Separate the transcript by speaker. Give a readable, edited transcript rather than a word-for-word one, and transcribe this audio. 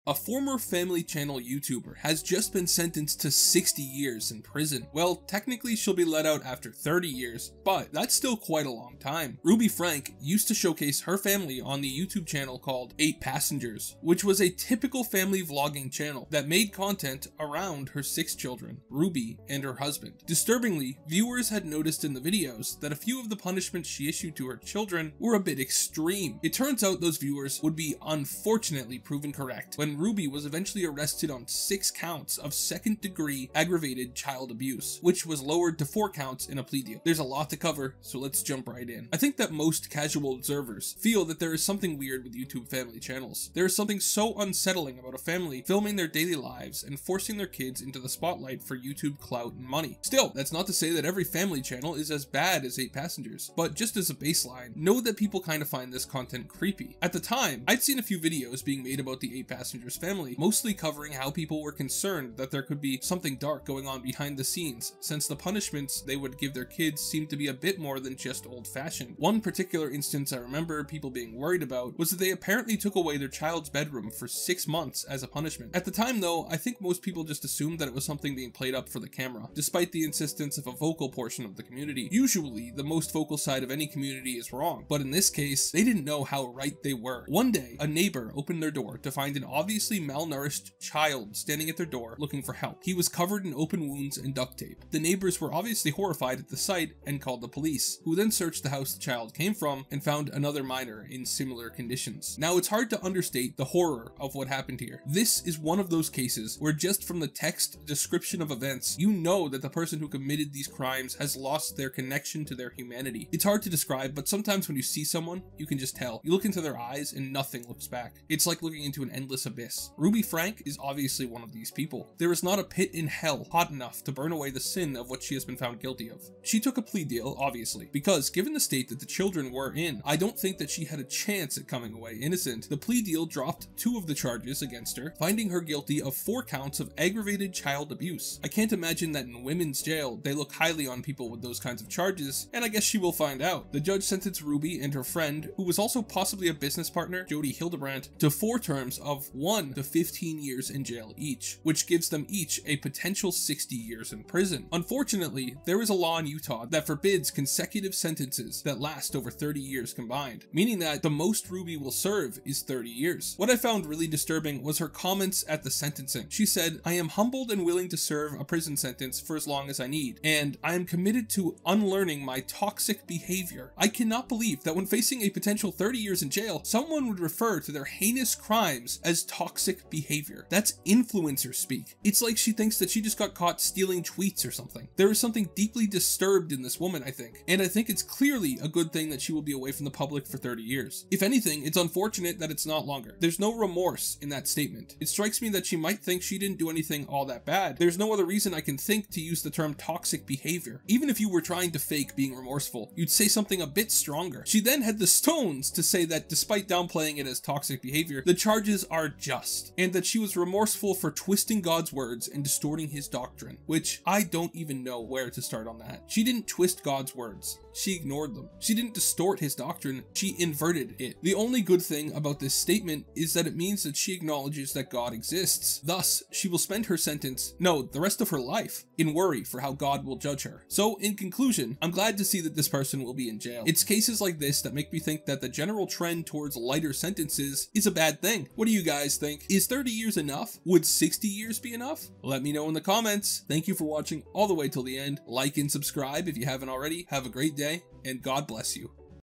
Speaker 1: A former Family Channel YouTuber has just been sentenced to 60 years in prison. Well, technically she'll be let out after 30 years, but that's still quite a long time. Ruby Franke used to showcase her family on the YouTube channel called 8 Passengers, which was a typical family vlogging channel that made content around her 6 children, Ruby and her husband. Disturbingly, viewers had noticed in the videos that a few of the punishments she issued to her children were a bit extreme. It turns out those viewers would be unfortunately proven correct when Ruby was eventually arrested on 6 counts of second-degree aggravated child abuse, which was lowered to 4 counts in a plea deal. There's a lot to cover, so let's jump right in. I think that most casual observers feel that there is something weird with YouTube family channels. There is something so unsettling about a family filming their daily lives and forcing their kids into the spotlight for YouTube clout and money. Still, that's not to say that every family channel is as bad as 8 Passengers, but just as a baseline, know that people kind of find this content creepy. At the time, I'd seen a few videos being made about the 8 Passengers family, mostly covering how people were concerned that there could be something dark going on behind the scenes, since the punishments they would give their kids seemed to be a bit more than just old-fashioned. One particular instance I remember people being worried about was that they apparently took away their child's bedroom for 6 months as a punishment. At the time though, I think most people just assumed that it was something being played up for the camera, despite the insistence of a vocal portion of the community. Usually, the most vocal side of any community is wrong, but in this case, they didn't know how right they were. One day, a neighbor opened their door to find an obviously malnourished child standing at their door looking for help. He was covered in open wounds and duct tape. The neighbors were obviously horrified at the sight and called the police, who then searched the house the child came from and found another minor in similar conditions. Now, it's hard to understate the horror of what happened here. This is one of those cases where just from the text description of events, you know that the person who committed these crimes has lost their connection to their humanity. It's hard to describe, but sometimes when you see someone, you can just tell. You look into their eyes and nothing looks back. It's like looking into an endless abyss. Ruby Franke is obviously one of these people. There is not a pit in hell hot enough to burn away the sin of what she has been found guilty of. She took a plea deal, obviously, because given the state that the children were in, I don't think that she had a chance at coming away innocent. The plea deal dropped 2 of the charges against her, finding her guilty of 4 counts of aggravated child abuse. I can't imagine that in women's jail, they look highly on people with those kinds of charges, and I guess she will find out. The judge sentenced Ruby and her friend, who was also possibly a business partner, Jody Hildebrandt, to 4 terms of 1 to 15 years in jail each, which gives them each a potential 60 years in prison. Unfortunately, there is a law in Utah that forbids consecutive sentences that last over 30 years combined, meaning that the most Ruby will serve is 30 years. What I found really disturbing was her comments at the sentencing. She said, "I am humbled and willing to serve a prison sentence for as long as I need, and I am committed to unlearning my toxic behavior. I cannot believe that when facing a potential 30 years in jail, someone would refer to their heinous crimes as toxic behavior. That's influencer speak. It's like she thinks that she just got caught stealing tweets or something. There is something deeply disturbed in this woman, I think, and I think it's clearly a good thing that she will be away from the public for 30 years. If anything, it's unfortunate that it's not longer. There's no remorse in that statement. It strikes me that she might think she didn't do anything all that bad. There's no other reason I can think to use the term toxic behavior. Even if you were trying to fake being remorseful, you'd say something a bit stronger." She then had the stones to say that despite downplaying it as toxic behavior, the charges are just, and that she was remorseful for twisting God's words and distorting his doctrine, which I don't even know where to start on that. She didn't twist God's words. She ignored them. She didn't distort his doctrine, she inverted it. The only good thing about this statement is that it means that she acknowledges that God exists. Thus, she will spend her sentence, no, the rest of her life, in worry for how God will judge her. So, in conclusion, I'm glad to see that this person will be in jail. It's cases like this that make me think that the general trend towards lighter sentences is a bad thing. What do you guys think? Is 30 years enough? Would 60 years be enough? Let me know in the comments. Thank you for watching all the way till the end. Like and subscribe if you haven't already. Have a great day, and God bless you.